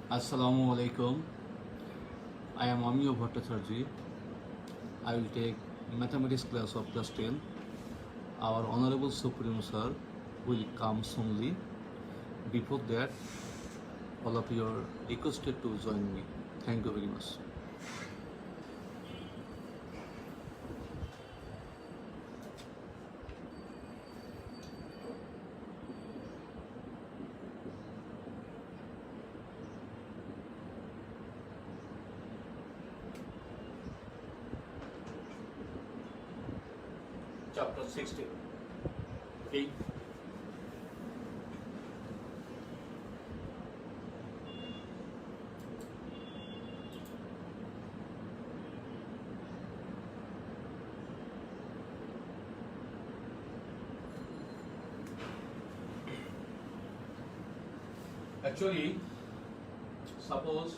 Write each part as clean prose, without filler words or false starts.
Assalamu alaikum. I am Amiyo Bhattacharjee. I will take mathematics class of class 10. Our Honorable Supreme Sir will come soonly. Before that, all of you are requested to join me. Thank you very much. Chapter 16. Okay. Actually, suppose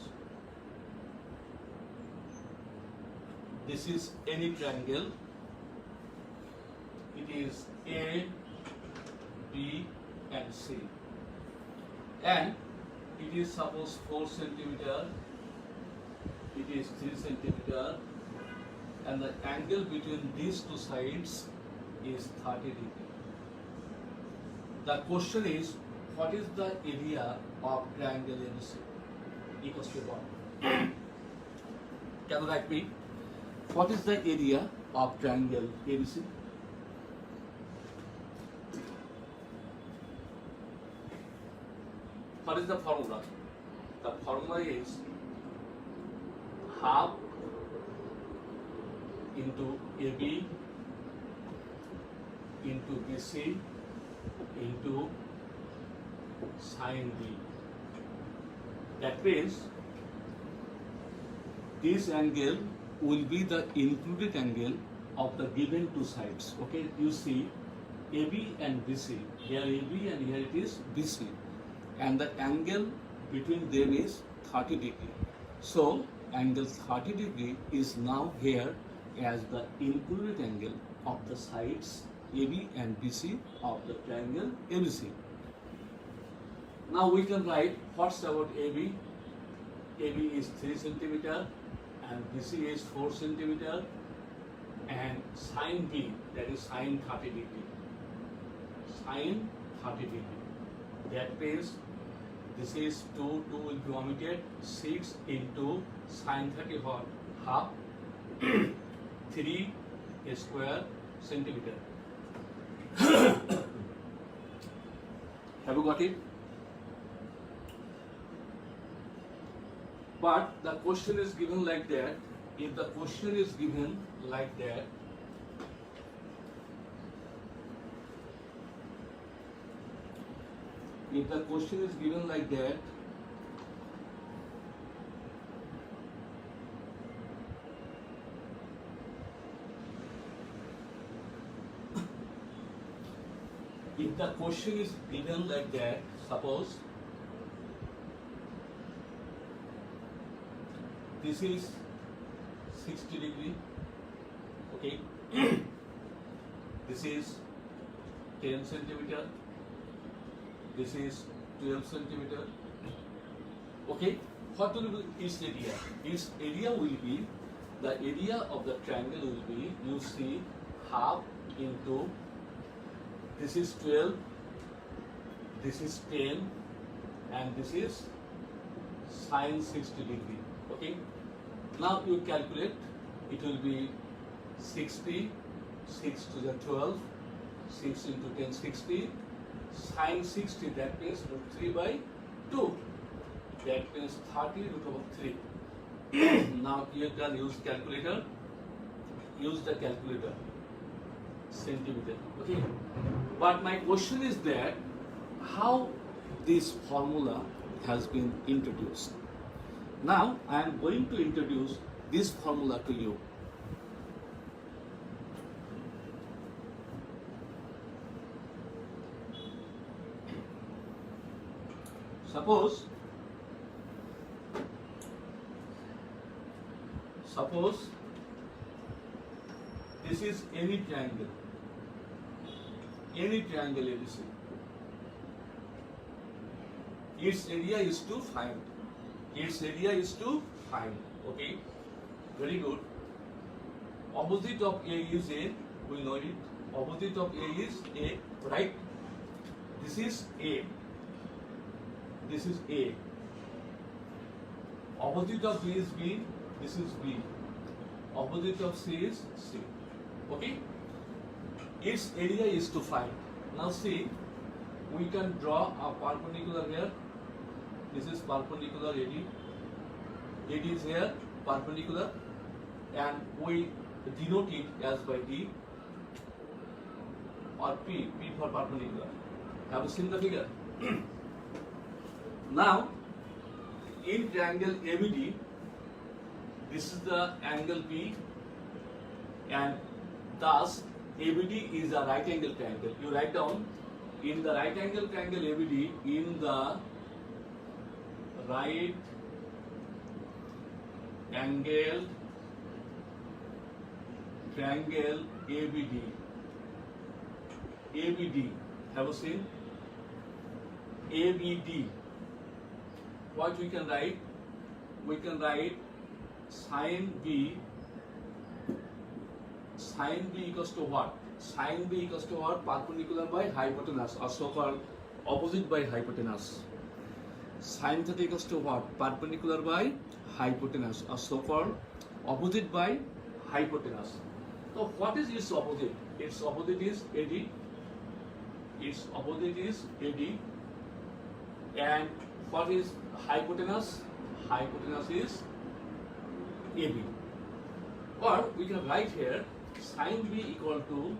this is any triangle. It is A, B and C, and it is suppose 4 centimeter, it is 3 centimeter, and the angle between these two sides is 30 degree. The question is, what is the area of triangle ABC? Equals to what? Can you write me? What is the area of triangle ABC? What is the formula? The formula is half into AB into BC into sin B. That means this angle will be the included angle of the given two sides. Okay, you see AB and BC. Here AB and here it is BC. And the angle between them is 30 degree. So angle 30 degree is now here as the included angle of the sides AB and BC of the triangle ABC. Now we can write what's about AB. AB is 3 centimeter and BC is 4 centimeter, and sin B, that is sin 30 degree. Sin 30 degree. That means this is 2 will be omitted, 6 into sin 30 what? Half 3 square centimeter. Have you got it? But the question is given like that. If the question is given like that, if the question is given like that, if the question is given like that, suppose this is 60 degree, okay, this is 10 centimeter, this is 12 centimeter, okay. What will be its area? Its area will be, the area of the triangle will be, you see, half into, this is 12, this is 10, and this is sin 60 degree, okay. Now you calculate, it will be 60, 6 to the 12, 6 into 10, 60, sin 60, that means root 3 by 2. That means 30 root over 3. Now you can use calculator. Use the calculator. Centimeter. Okay. But my question is that how this formula has been introduced. Now I am going to introduce this formula to you. Suppose this is any triangle ABC. Its area is to find. Its area is to find. Okay, very good. Opposite of A is A. We know it. Opposite of A is A, right? This is A. This is A. Opposite of B is B. This is B. Opposite of C is C. Okay? Its area is to find. Now see, we can draw a perpendicular here. This is perpendicular AD. AD is here, perpendicular, and we denote it as by D or P. P for perpendicular. Have you seen the figure? Now, in triangle ABD, this is the angle P, and thus ABD is a right angle triangle. You write down, in the right angle triangle ABD, in the right angle triangle ABD. ABD, have you seen? ABD. What we can write? We can write sin B. Sin B equals to what? Sin B equals to what? Perpendicular by hypotenuse, or so-called opposite by hypotenuse. Sin theta equals to what? Perpendicular by hypotenuse, or so-called opposite by hypotenuse. So what is its opposite? Its opposite is AD. Its opposite is AD. And what is hypotenuse? Hypotenuse is AB. Or we can write here sin B equal to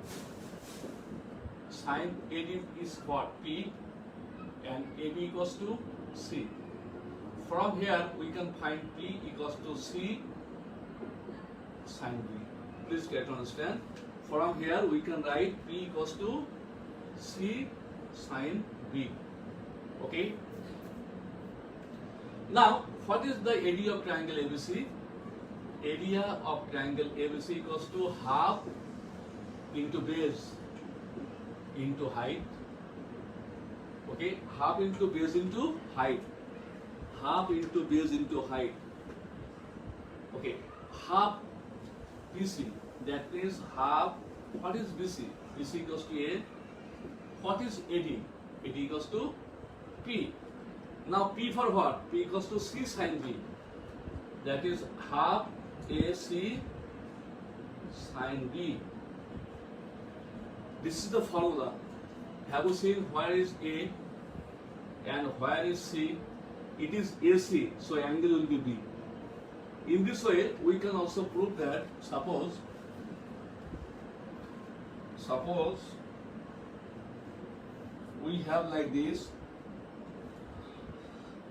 sin AD is what? P, and AB equals to C. From here we can find P equals to C sin B. Please get to understand. From here we can write P equals to C sin B. Okay. Now, what is the area of triangle ABC? Area of triangle ABC equals to half into base into height. Okay, half into base into height. Half into base into height. Okay, half BC. That means half. What is BC? BC equals to A. What is AD? AD equals to P. Now P for what? P equals to C sin B. That is half AC sin B. This is the formula. Have you seen where is A and where is C? It is AC, so angle will be B. In this way, we can also prove that suppose we have like this,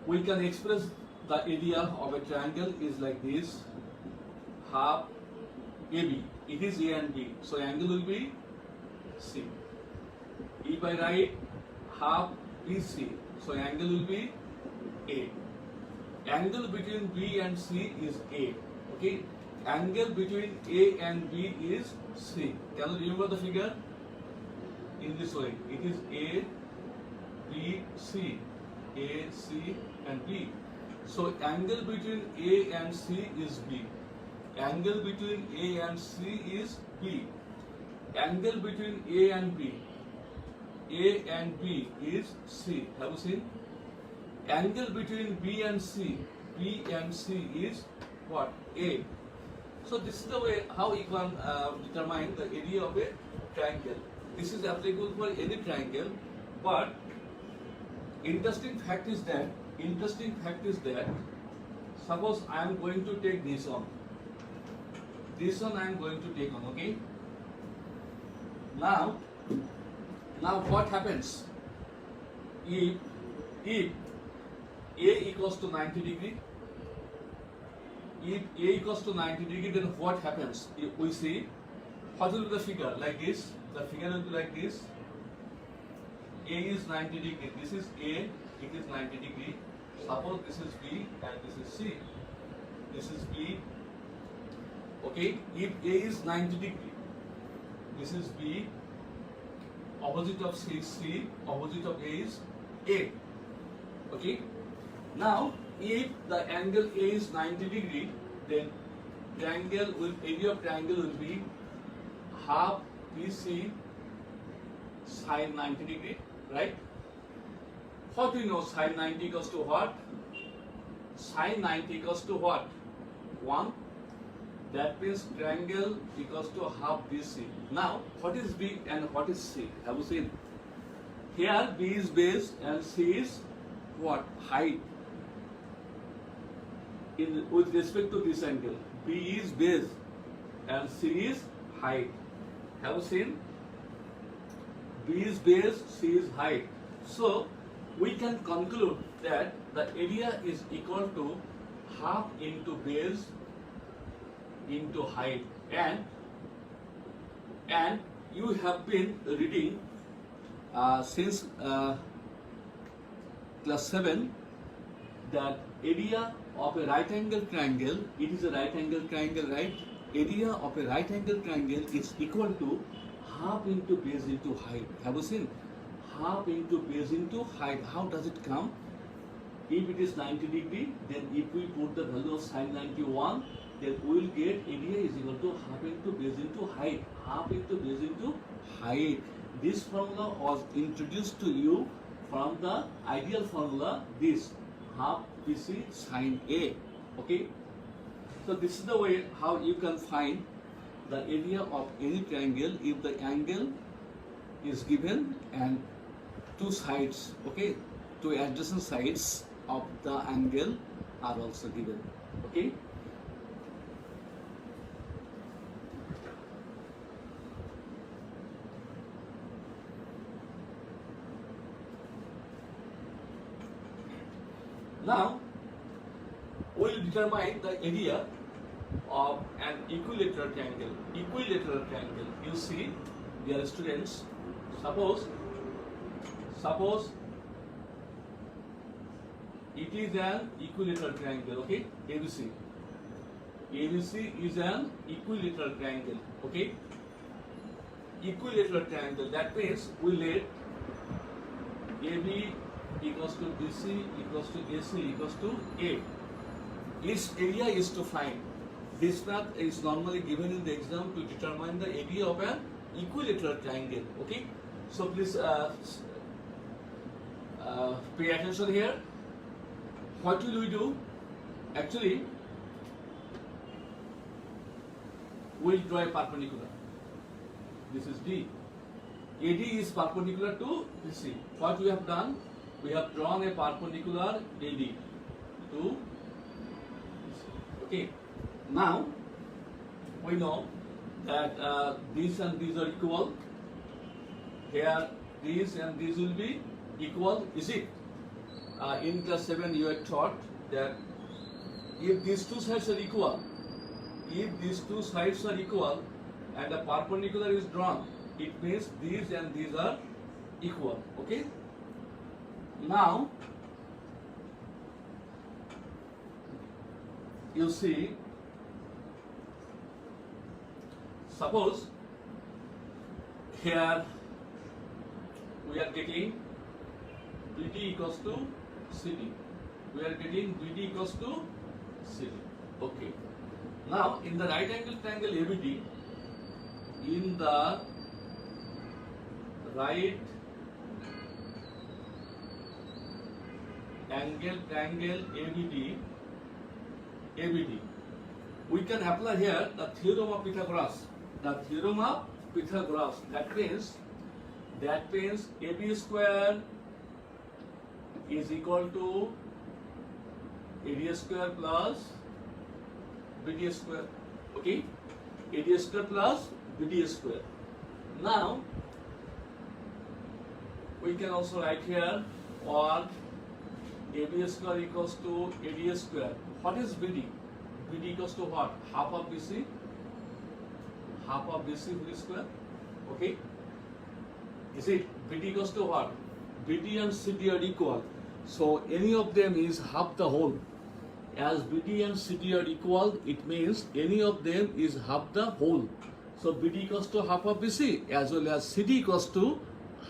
we can express the area of a triangle is like this, half AB. It is A and B, so angle will be C. If I write half BC, so angle will be A. Angle between B and C is A. Okay, angle between A and B is C. Can you remember the figure? In this way, it is A, B, C. A, C and B. So angle between A and C is B. Angle between A and C is B. Angle between A and B is C. Have you seen? Angle between B and C is what? A. So this is the way how you can determine the area of a triangle. This is applicable for any triangle, but interesting fact is that suppose I am going to take this one. This one I am going to take on, okay? Now what happens if A equals to 90 degree? If A equals to 90 degree, then what happens? If we see, what will be the figure? Like this. The figure will be like this. A is 90 degree. This is A. It is 90 degree. Suppose this is B and this is C. This is B. Okay. If A is 90 degree, this is B. Opposite of C is C. Opposite of A is A. Okay. Now, if the angle A is 90 degree, then area of triangle will be half BC sine 90 degree, right? What do we know? Sine 90 equals to what? Sine 90 equals to what? 1. That means triangle equals to half BC. Now, what is B and what is C? Have you seen? Here B is base and C is what? Height. With respect to this angle, B is base and C is height. Have you seen? B is base, C is height. So, we can conclude that the area is equal to half into base into height, and you have been reading since class 7 that area of a right angle triangle, it is a right angle triangle, right? Area of a right angle triangle is equal to half into base into height. Have you seen? Half into base into height. How does it come? If it is 90 degree, then if we put the value of sine 91, then we will get area is equal to half into base into height. Half into base into height. This formula was introduced to you from the ideal formula, this half BC sine A. Okay. So this is the way how you can find the area of any triangle if the angle is given and two sides, okay, two adjacent sides of the angle are also given. Okay. Now, we will determine the area of an equilateral triangle. Equilateral triangle. You see, dear students, suppose it is an equilateral triangle. Okay, ABC. ABC is an equilateral triangle. Okay, equilateral triangle. That means we let AB equals to BC equals to AC equals to A. Its area is to find. This math is normally given in the exam to determine the area of an equilateral triangle. Okay, so please pay attention here. What will we do? Actually, we'll draw a perpendicular. This is D. AD is perpendicular to BC. What we have done? We have drawn a perpendicular AD to BC. Okay. Now, we know that these and these are equal. Here, these and these will be equal. Is it? In class 7, you are taught that if these two sides are equal, and a perpendicular is drawn, it means these and these are equal. Okay. Now, you see, suppose here we are getting BD equals to CD. We are getting BD equals to CD. Okay. Now, in the right angle triangle ABD, in the right angle triangle ABD, we can apply here the theorem of Pythagoras. The theorem of Pythagoras. That means AB square is equal to AD square plus BD square. Okay, AD square plus BD square. Now we can also write here or AB square equals to AD square. What is BD? BD equals to what? Half of BC. Half of BC whole square. Okay. Is it? BD equals to what? BD and CD are equal. So any of them is half the whole. As BD and CD are equal, it means any of them is half the whole. So BD equals to half of BC as well as CD equals to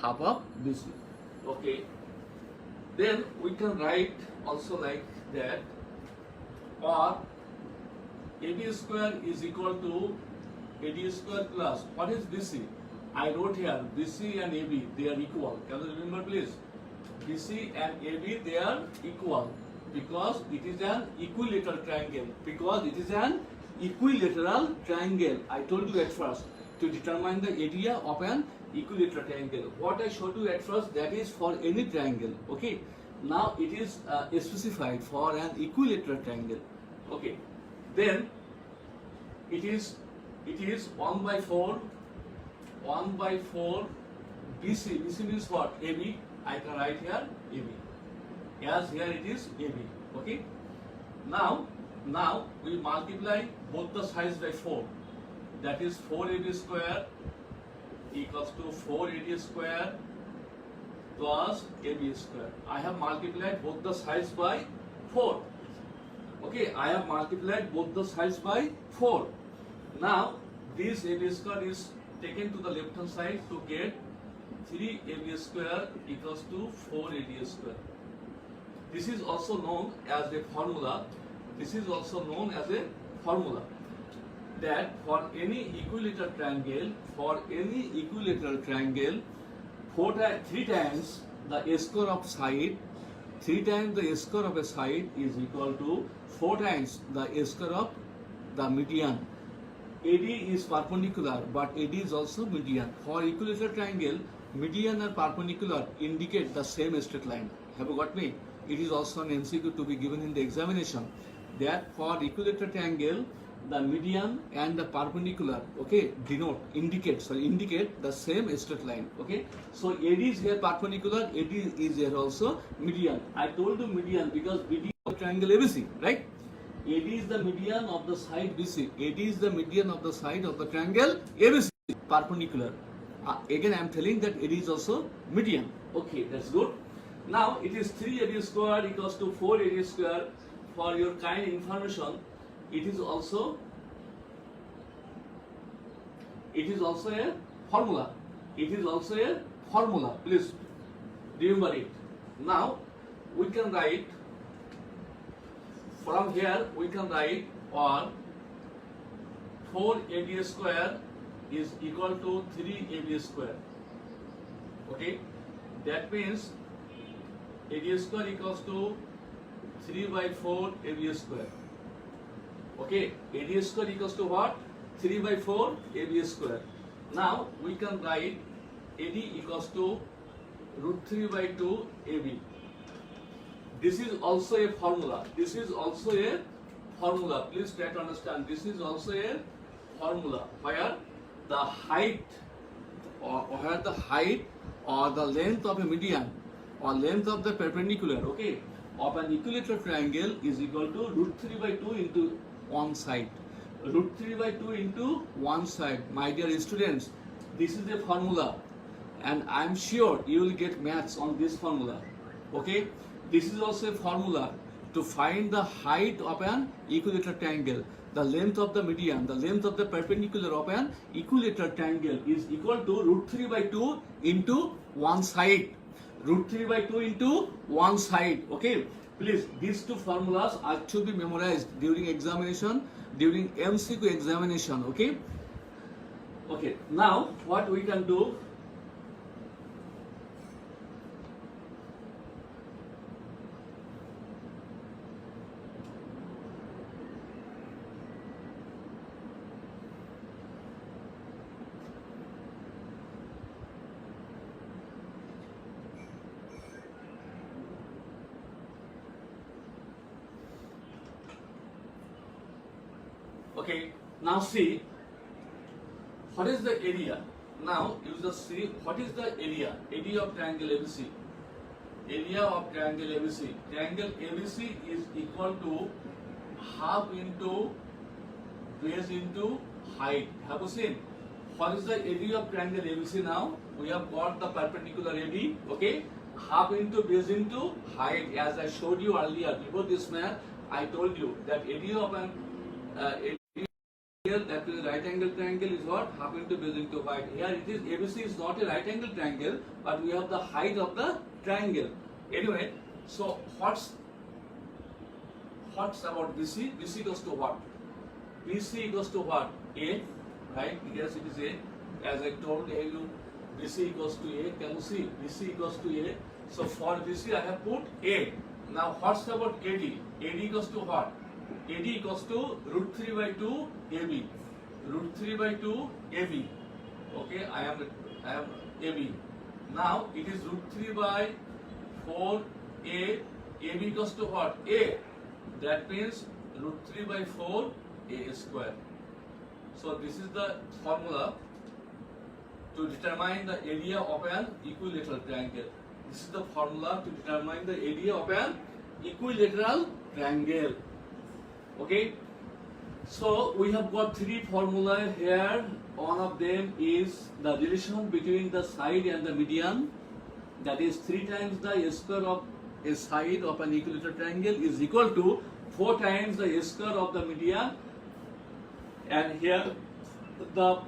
half of BC. Okay. Then we can write also like that, or AB square is equal to AD square plus, what is BC? I wrote here BC and AB, they are equal. Can you remember please? BC and AB, they are equal because it is an equilateral triangle. Because it is an equilateral triangle. I told you at first to determine the area of an equilateral triangle. What I showed you at first, that is for any triangle. Okay. Now it is specified for an equilateral triangle. Okay. Then it is 1 by 4 BC. BC means what? AB. I can write here AB. As here it is AB. Okay. Now we multiply both the sides by 4. That is 4AB square equals to 4AD square plus AB square. I have multiplied both the sides by 4. Okay, I have multiplied both the sides by 4. Now this AB square is taken to the left hand side to get 3AB square equals to 4AD square. This is also known as a formula. This is also known as a formula that for any equilateral triangle, 3 times the square of side, 3 times the square of a side is equal to 4 times the square of the median. AD is perpendicular, but AD is also median. For equilateral triangle, median and perpendicular indicate the same straight line. Have you got me? It is also an MCQ to be given in the examination. That for equilateral triangle, the median and the perpendicular, okay, indicate the same straight line. Okay, so AD is here perpendicular, AD is here also median. I told you median because BD of triangle ABC, right? AD is the median of the side BC. AD is the median of the side of the triangle ABC, perpendicular. Again, I am telling that AD is also median. Okay, that's good. Now it is 3AD square equals to 4AD square. For your kind information, it is also a formula. It is also a formula. Please remember it. Now we can write from here. We can write or 4AD square is equal to 3AB square. Okay, that means AD square equals to 3 by 4 AB square. Okay, AD square equals to what? 3 by 4 AB square. Now we can write AD equals to root 3 by 2 AB. This is also a formula. This is also a formula. Please try to understand. This is also a formula where the height or the length of a median or length of the perpendicular, okay, of an equilateral triangle is equal to root 3 by 2 into one side. Root 3 by 2 into one side. My dear students, this is a formula and I am sure you will get maths on this formula. Okay, this is also a formula to find the height of an equilateral triangle. The length of the median, the length of the perpendicular of an equilateral triangle is equal to root 3 by 2 into one side. Root 3 by 2 into one side. Okay, please, these two formulas are to be memorized during examination, during MCQ examination. Okay, okay, now what we can do, okay, now see what is the area. Now you just see what is the area. Area of triangle ABC. Area of triangle ABC. Triangle ABC is equal to half into base into height. Have you seen? What is the area of triangle ABC now? We have got the perpendicular AD. Okay, half into base into height. As I showed you earlier before this math, I told you that area of an that is right angle triangle is what? Half into base into height. Here it is ABC is not a right angle triangle, but we have the height of the triangle. Anyway, So what's about BC? BC equals to what? BC equals to what? A, right? Yes, it is A. As I told you, BC equals to A. Can you see? BC equals to A. So for BC, I have put A. Now what's about AD? AD equals to what? AD equals to root 3 by 2 AB. Root 3 by 2 AB. Okay, I am AB. Now it is root 3 by 4 A. AB equals to what? A. That means root 3 by 4 A square. So this is the formula to determine the area of an equilateral triangle. This is the formula to determine the area of an equilateral triangle. Okay. So we have got three formulae here. One of them is the relation between the side and the median. That is 3 times the square of a side of an equilateral triangle is equal to 4 times the square of the median. And here the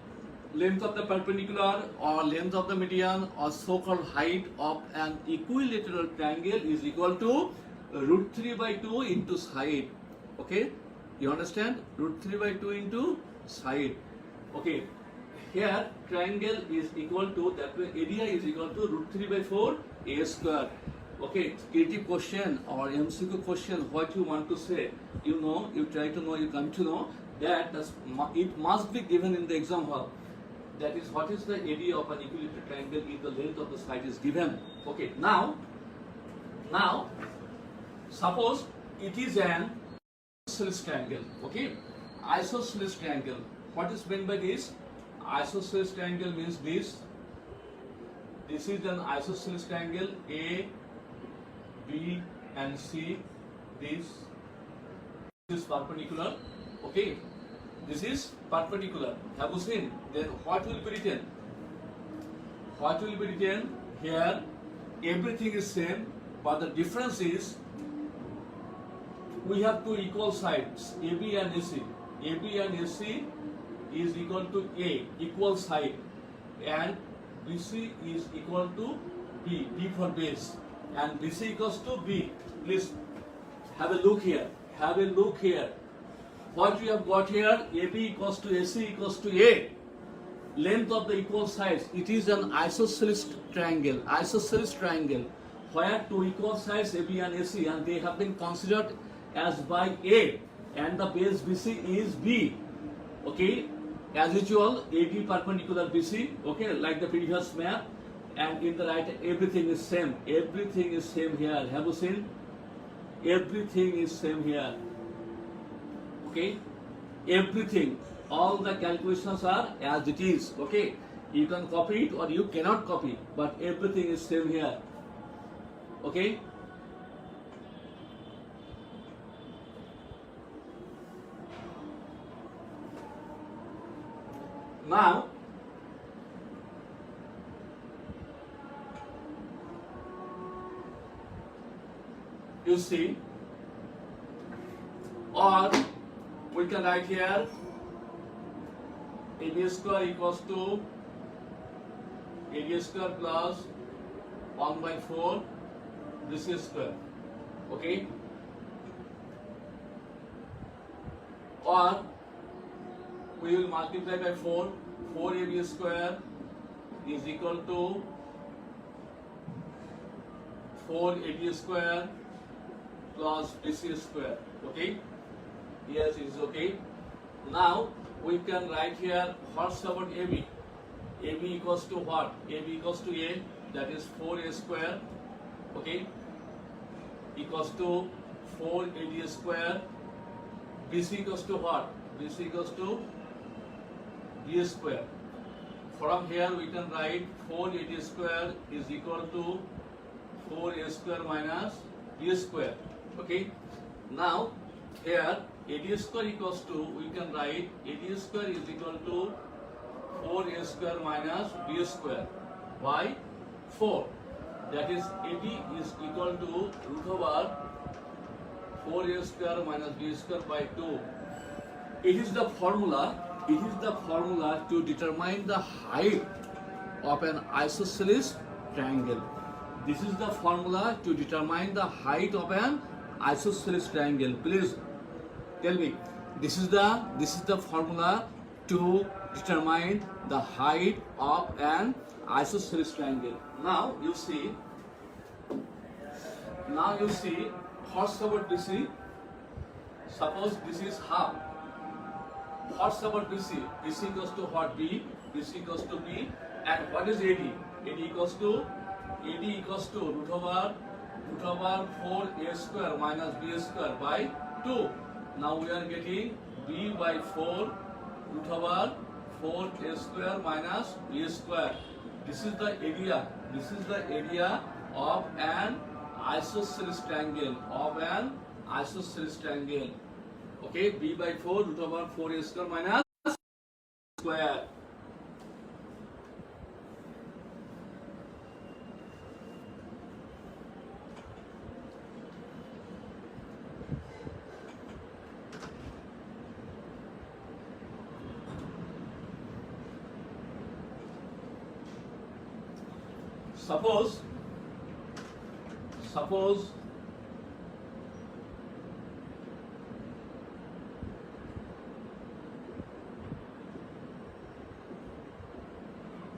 length of the perpendicular or length of the median or so-called height of an equilateral triangle is equal to root 3 by 2 into side. Okay, you understand? Root 3 by 2 into side. Okay, here triangle is equal to, that way area is equal to root 3 by 4 A square. Okay, creative question or MCQ question, what you want to say, you know, you try to know, you come to know that it must be given in the exam hall. That is, what is the area of an equilateral triangle if the length of the side is given. Okay, now suppose it is an isosceles triangle. Okay, isosceles triangle. What is meant by this? Isosceles triangle means this. This is an isosceles triangle. A, B and C. This is perpendicular. Okay, this is perpendicular. Have you seen? Then what will be written? What will be written here? Everything is same, but the difference is we have two equal sides, AB and AC. AB and AC is equal to A, equal side, and BC is equal to B, B for base, and BC equals to B. Please have a look here. Have a look here. What we have got here, AB equals to AC equals to A. Length of the equal sides. It is an isosceles triangle. Isosceles triangle where two equal sides AB and AC, and they have been considered as by A, and the base BC is B. Okay, as usual, AD perpendicular BC. Okay, like the previous map, and in the right everything is same. Everything is same here. Have you seen? Everything is same here. Okay, everything, all the calculations are as it is. Okay, you can copy it or you cannot copy, but everything is same here. Okay, now you see, or we can write here AB square equals to AD square plus 1 by 4 BC square. Okay, or we will multiply by 4. 4 AB square is equal to 4 AD square plus BC square. Okay, yes, it is okay. Now we can write here what's about AB. AB equals to what? AB equals to A, that is 4A square. Okay, equals to 4 AD square. BC equals to what? BC equals to B square. From here we can write 4 AD square is equal to 4A square minus B square. Okay, now here AD square equals to, we can write AD square is equal to 4A square minus B square by 4. That is AD is equal to root over 4A square minus B square by 2. It is the formula. It is the formula to determine the height of an isosceles triangle. This is the formula to determine the height of an isosceles triangle. Please tell me. This is the formula to determine the height of an isosceles triangle. Now you see. What's about BC? Suppose this is half. What's about BC? BC equals to what? B. BC equals to B. And what is AD? AD equals to root over 4a square minus b square by 2. Now we are getting b by 4 root over 4a square minus b square. This is the area. This is the area of an isosceles triangle. Okay, b by 4 root over 4a square minus square. Suppose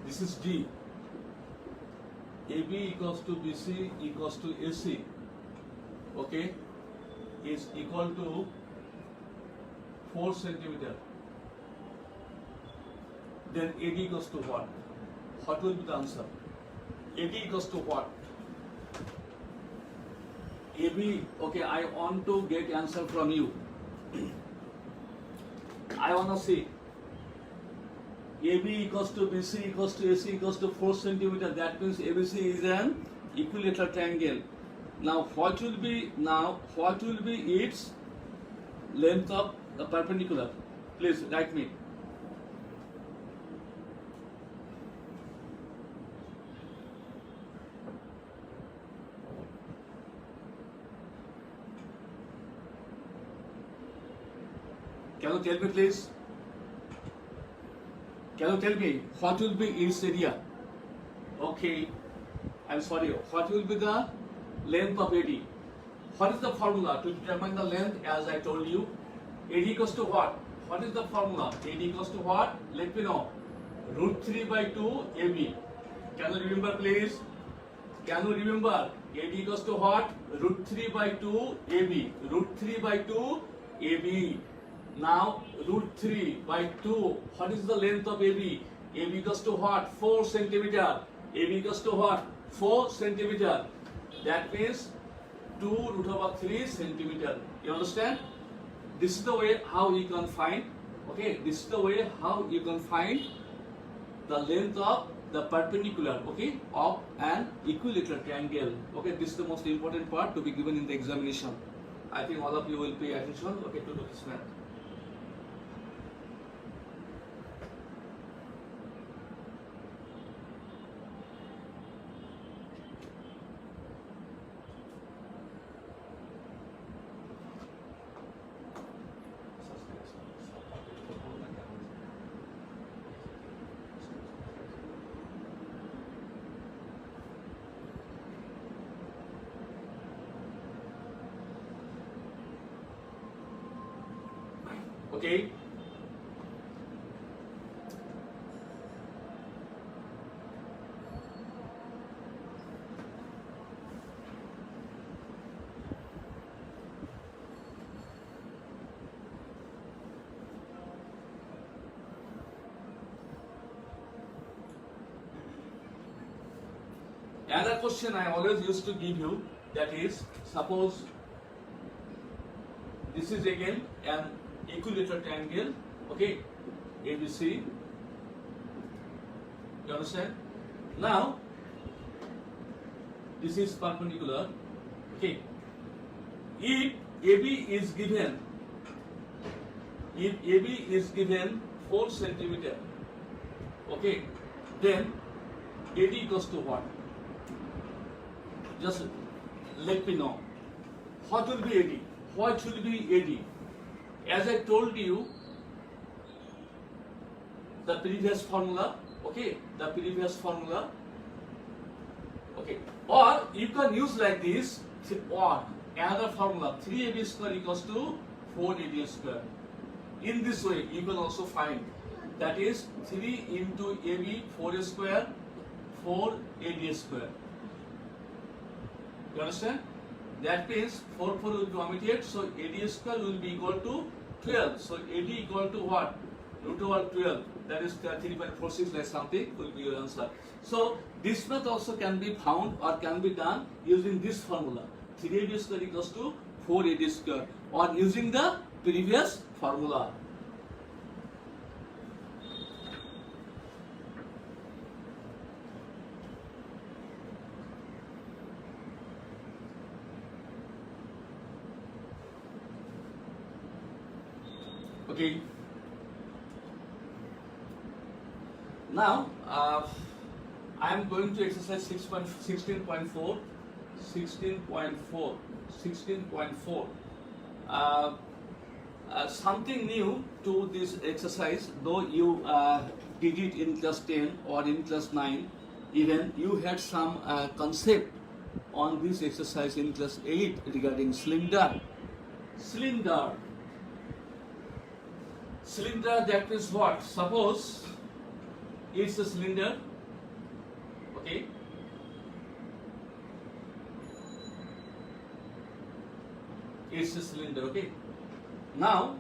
this is D. AB equals to BC equals to AC. Okay, is equal to 4 centimeter. Then AD equals to what? What will be the answer? AD equals to what? AB, okay, I want to get answer from you. I want to see AB equals to BC equals to AC equals to 4 centimeter. That means ABC is an equilateral triangle. Now what will be its length of the perpendicular? Please write me. Can you tell me, please? Can you tell me what will be its area? Okay, I'm sorry. What will be the length of AD? What is the formula to determine the length? As I told you, AD equals to what? What is the formula? AD equals to what? Let me know. Root 3 by 2 AB. Can you remember, please? Can you remember? AD equals to what? Root 3 by 2 AB. Root 3 by 2 AB. Now root 3 by 2. What is the length of AB? AB equals to what? 4 centimeter. AB equals to what? 4 centimeter. That means 2 root over 3 centimeter. You understand? This is the way how you can find. Okay, this is the way how you can find the length of the perpendicular. Okay, of an equilateral triangle. Okay, this is the most important part to be given in the examination. I think all of you will pay attention. Okay, to this math. Okay. Another question I always used to give you, that is, suppose this is again an equilateral triangle, okay, ABC. You understand? Now this is perpendicular. Okay, if AB is given 4 centimeter, okay, then AD equals to what? Just let me know. What will be AD? What will be AD? As I told you, the previous formula, okay, Okay, or you can use like this, or another formula, 3ab square equals to 4ad square. In this way, you can also find, that is 3 into ab, 4 square, 4ad square. You understand? That means 4 will be omitted, so ad square will be equal to 12. So ad equal to what? Root over 12. That is 3.46 like something will be your answer. So this method also can be found or can be done using this formula. 3ab square equals to 4ad square, or using the previous formula. Okay. Now I am going to exercise 16.4. 16.4. Something new to this exercise, though you did it in class 10 or in class 9, even you had some concept on this exercise in class 8 regarding cylinder. Cylinder, that means what? Suppose it's a cylinder, okay? It's a cylinder, okay? Now,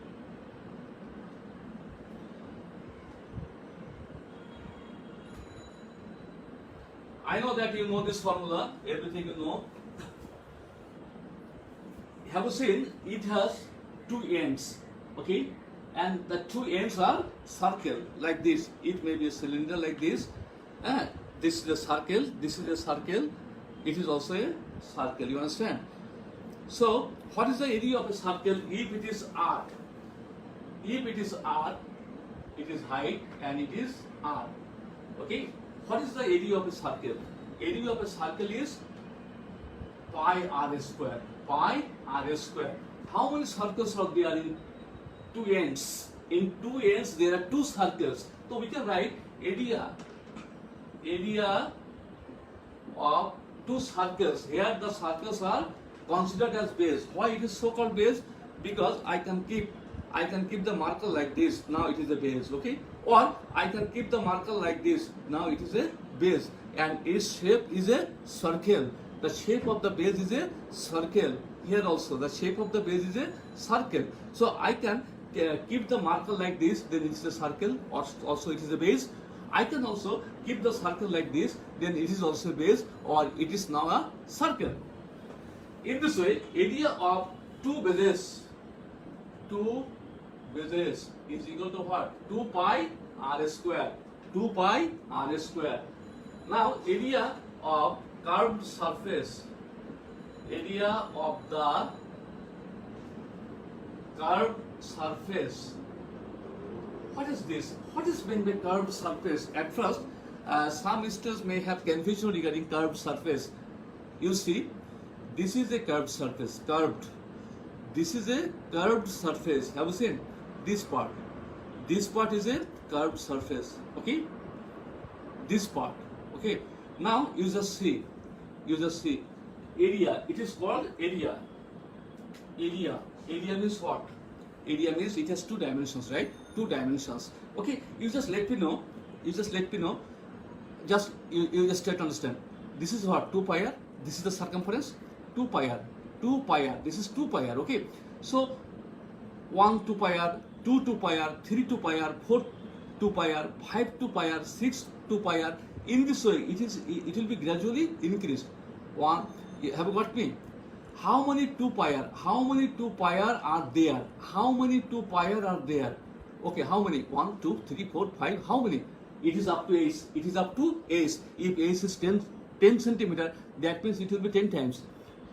I know that you know this formula, everything you know. Have you seen? It has two ends, okay? And the two ends are circle like this. It may be a cylinder like this. This is a circle. This is a circle. It is also a circle. You understand? So, what is the area of a circle if it is r? If it is r, it is height and it is r. Okay? What is the area of a circle? Area of a circle is pi r square. Pi r square. How many circles are there in two ends? In two ends there are two circles. So we can write area of two circles. Here the circles are considered as base. Why it is so called base? Because I can keep the marker like this. Now it is a base, okay? Or I can keep the marker like this. Now it is a base, and its shape is a circle. The shape of the base is a circle. Here also the shape of the base is a circle. So I can keep the marker like this, then it is a circle, or also it is a base. I can also keep the circle like this, then it is also a base, or it is now a circle. In this way, area of two bases is equal to what? 2 pi r square. 2 pi r square. Now, area of curved surface. Area of the curved surface. What is this? What is meant by curved surface? At first, some students may have confusion regarding curved surface. You see, this is a curved surface, curved. This is a curved surface. Have you seen this part? This part is a curved surface. Okay? This part. Okay? Now you just see. Area. It is called area. Area means what? Area means it has two dimensions, right? Two dimensions. Okay? You just let me know. You just try to understand. This is what? 2 pi r. This is the circumference. 2 pi r. 2 pi r. This is 2 pi r. Okay? So 1 2 pi r, 2 2 pi r, 3 2 pi r, 4 2 pi r, 5 2 pi r, 6 2 pi r. In this way, it will be gradually increased. Have you got me? How many 2 pi r? How many 2 pi r are there? How many 2 pi r are there? Okay, how many? 1, 2, 3, 4, 5. How many? It is up to ace. It is up to ace. If ace is 10 centimeter, that means it will be 10 times.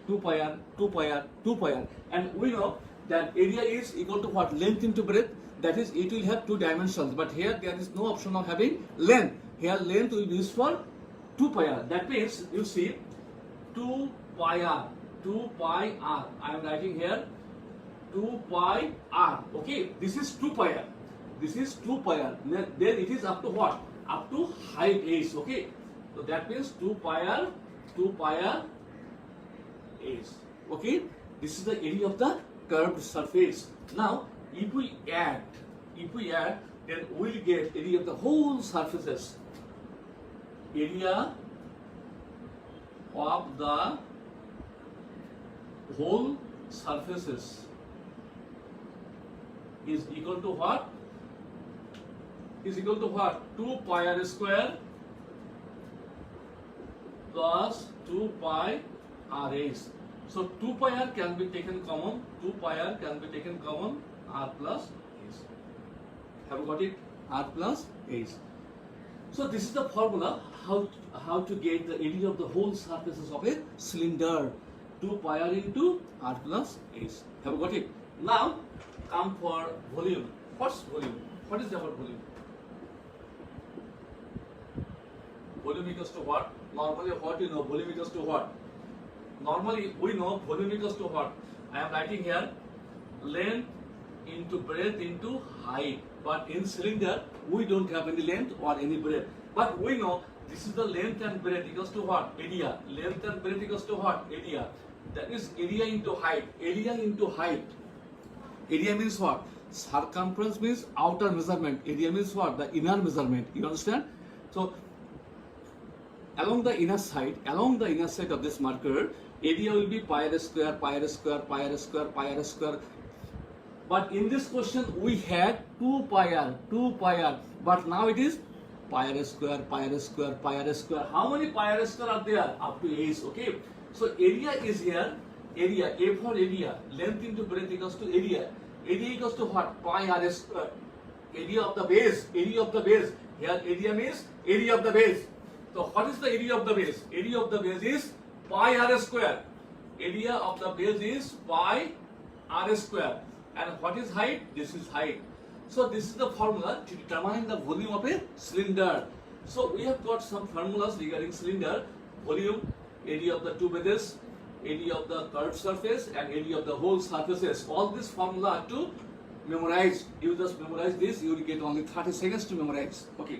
2 pi r, 2 pi r, 2 pi r. And we know that area is equal to what? Length into breadth. That is, it will have two dimensions. But here there is no option of having length. Here length will be used for 2 pi r. That means, you see, 2 pi r. 2 pi r. I am writing here 2 pi r. Okay, this is 2 pi r. This is 2 pi r. Then it is up to what? Up to height ace. Okay, so that means 2 pi r 2 pi r s. Okay, this is the area of the curved surface. Now, if we add, then we'll get area of the whole surfaces. Area of the whole surfaces is equal to what? Is equal to what? 2 pi r square plus 2 pi r s. So 2 pi r can be taken common. 2 pi r can be taken common. R plus s. Have you got it? R plus s. So this is the formula how to get the area of the whole surfaces of a cylinder. 2 pi r into r plus s. Have you got it? Now come for volume. What's volume? What is our volume? Volume equals to what? Normally what you know, volume equals to what? Normally we know volume equals to what? I am writing here length into breadth into height. But in cylinder we don't have any length or any breadth. But we know this is the length and breadth equals to what? Area. Length and breadth equals to what? Area. That is area into height. Area into height. Area means what? Circumference means outer measurement. Area means what? The inner measurement. You understand? So along the inner side of this marker, area will be pi r square, pi r square, pi r square, pi r square. But in this question we had 2 pi r, but now it is pi r square, pi r square, pi r square. How many pi r square are there? Up to s. Okay. So area is here. Area, A for area, length into breadth equals to area. Area equals to what? Pi r square. Area of the base. Area of the base. Here area means area of the base. So what is the area of the base? Area of the base is pi r square. Area of the base is pi r square. And what is height? This is height. So this is the formula to determine the volume of a cylinder. So we have got some formulas regarding cylinder. Volume, area of the two bases, area of the curved surface, and area of the whole surfaces. All this formula are to memorize. You just memorize this, you will get only 30 seconds to memorize. Okay.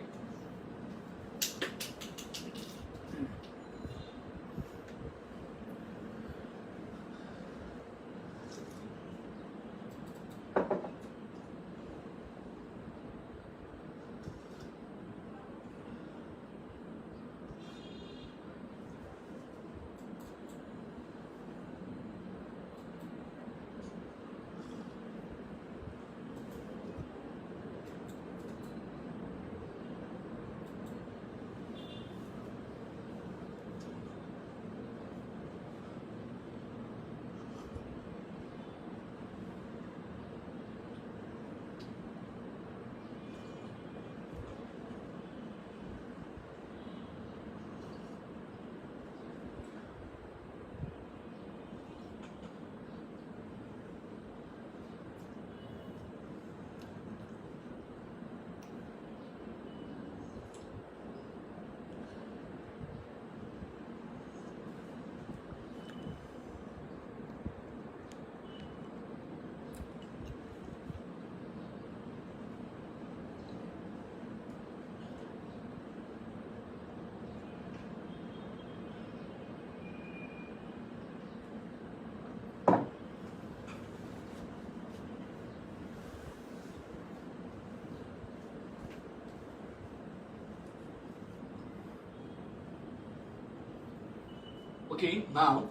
Okay, now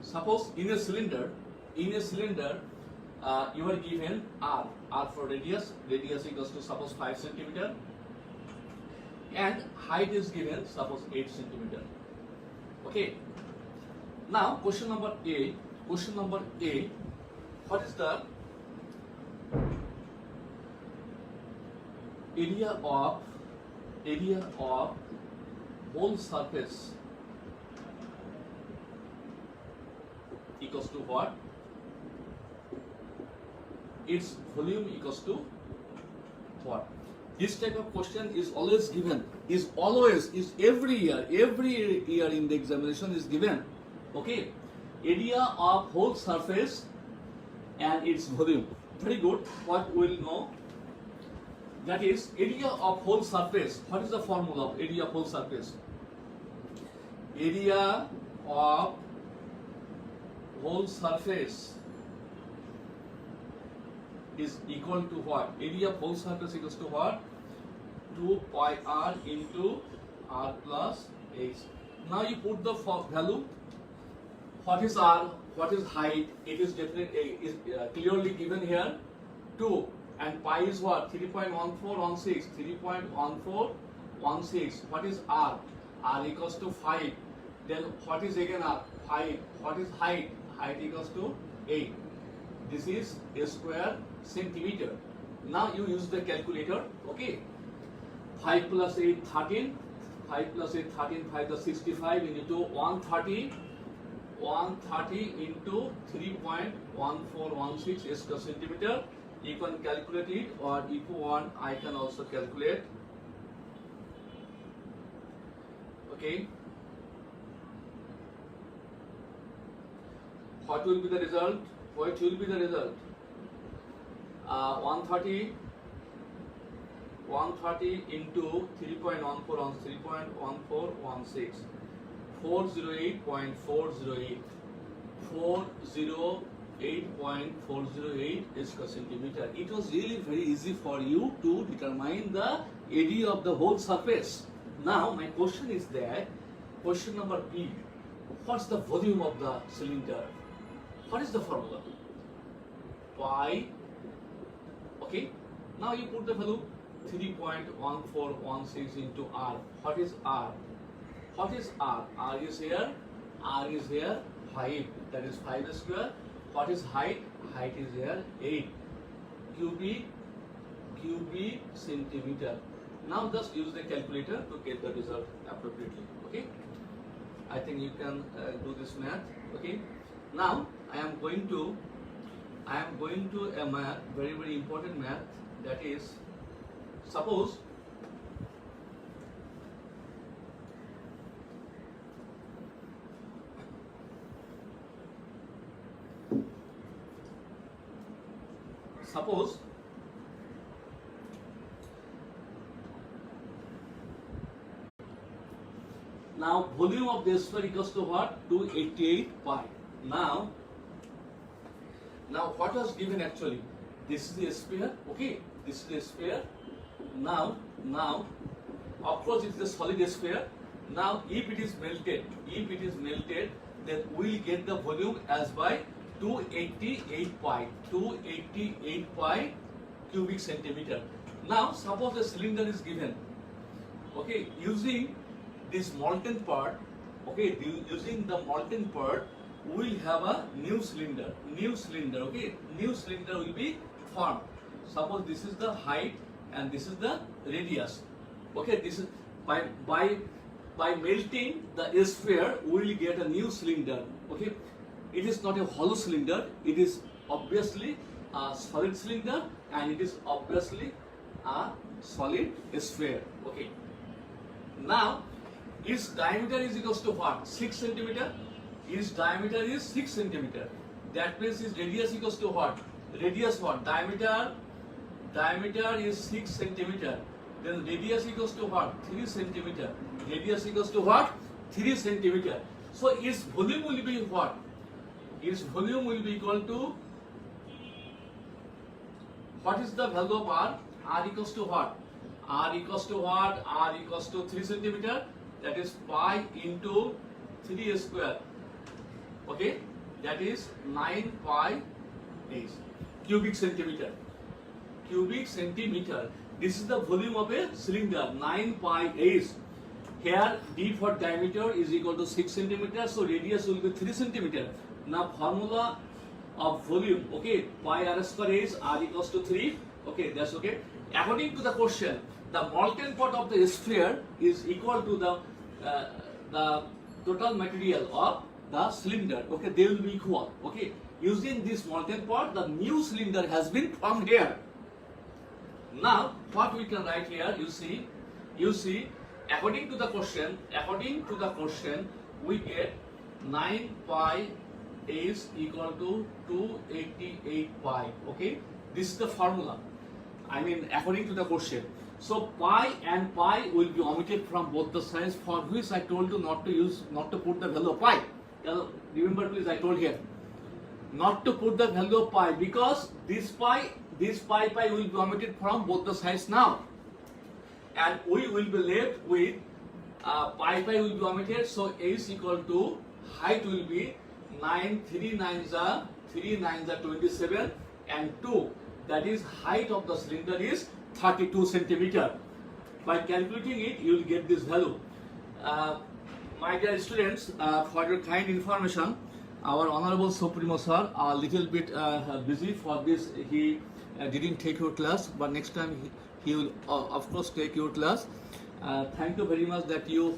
suppose in a cylinder, you are given R for radius equals to suppose 5 centimeter, and height is given suppose 8 centimeter. Okay. Now question number A. What is the area of whole surface equals to what? Its volume equals to what? This type of question is always given, is every year in the examination is given. Okay, area of whole surface and its volume. Very good. What we will know, that is area of whole surface. What is the formula of area of whole surface? area of whole surface is equal to what? Area of whole surface equals to what? 2 pi r into r plus h. Now you put the value. What is r? What is height? It is definitely clearly given here. 2 and pi is what? 3.1416. 3.1416. What is r? R equals to 5. Then what is again r? 5. What is height? Height equals to 8. This is a square centimeter. Now you use the calculator. Okay. 5 plus 8, 13. 5 plus 8, 13. 5 plus 65 into 130. 130 into 3.1416 square centimeter. You can calculate it, or if you want, I can also calculate. Okay. What will be the result? What will be the result? 130 into 3.1416. 408.408. 408.408 square centimeter. It was really very easy for you to determine the area of the whole surface. Now my question is that, question number B, what's the volume of the cylinder? What is the formula? Pi. Okay. Now you put the value 3.1416 into r. What is r? What is r? R is here. R is here. 5. That is 5 square. What is height? Height is here 8 cubic centimeter. Now just use the calculator to get the result appropriately. Okay. I think you can do this math. Okay. Now I am going to a math, very very important math, that is, suppose now volume of the sphere equals to what? 288 pi. Now what was given actually? This is the sphere, okay? This is the sphere. Now, of course it is a solid sphere. Now if it is melted, then we will get the volume as by 288 pi cubic centimeter. Now suppose the cylinder is given, okay, using this molten part, okay, using the molten part, we will have a new cylinder, okay, new cylinder will be formed. Suppose this is the height and this is the radius, okay, this is by melting the sphere we will get a new cylinder, okay. It is not a hollow cylinder, it is obviously a solid cylinder, and it is obviously a solid sphere, okay. Now its diameter is equals to what? 6 centimeter. Its diameter is 6 centimeter. That means its radius equals to what? Radius what? Diameter is 6 centimeter. Then radius equals to what? 3 centimeter. Radius equals to what? 3 centimeter. So its volume will be what? Its volume will be equal to, what is the value of R? R equals to what? R equals to what? R equals to 3 centimeter. That is pi into 3 square. Okay, that is 9 pi h cubic centimeter. This is the volume of a cylinder, 9 pi h. Here d for diameter is equal to 6 centimeter, so radius will be 3 centimeter. Now formula of volume, okay, pi r square h, r equals to 3. Okay, that's okay. According to the question, the molten part of the sphere is equal to the total material of the cylinder. Okay, they will be equal. Okay, using this molten part, the new cylinder has been formed here. Now what we can write here, you see, according to the question, we get 9 pi is equal to 288 pi. Okay, this is the formula. I mean, according to the question. So pi and pi will be omitted from both the sides, for which I told you not to put the value of pi. Remember please, I told here not to put the value of pi, because this pi will be omitted from both the sides now, and we will be left with pi will be omitted. So a is equal to height will be 9, 3 9s are 27, and 2, that is height of the cylinder is 32 centimeter. By calculating it, you will get this value. My dear students, for your kind information, our Honorable Supremo Sir are a little bit busy for this. He didn't take your class, but next time he will of course take your class. Thank you very much that you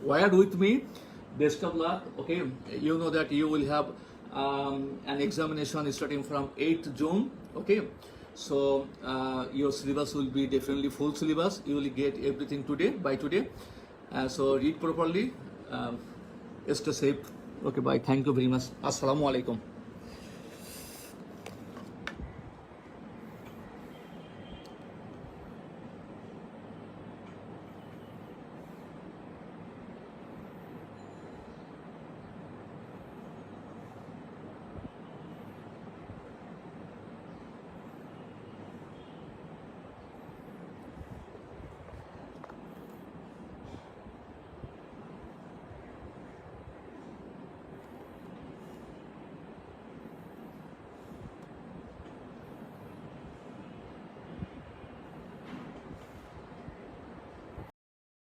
wired with me. Best of luck. Okay, you know that you will have an examination starting from 8th June. Okay, so your syllabus will be definitely full syllabus. You will get everything by today. So read properly. Stay safe. Okay, bye. Thank you very much. Assalamu alaikum.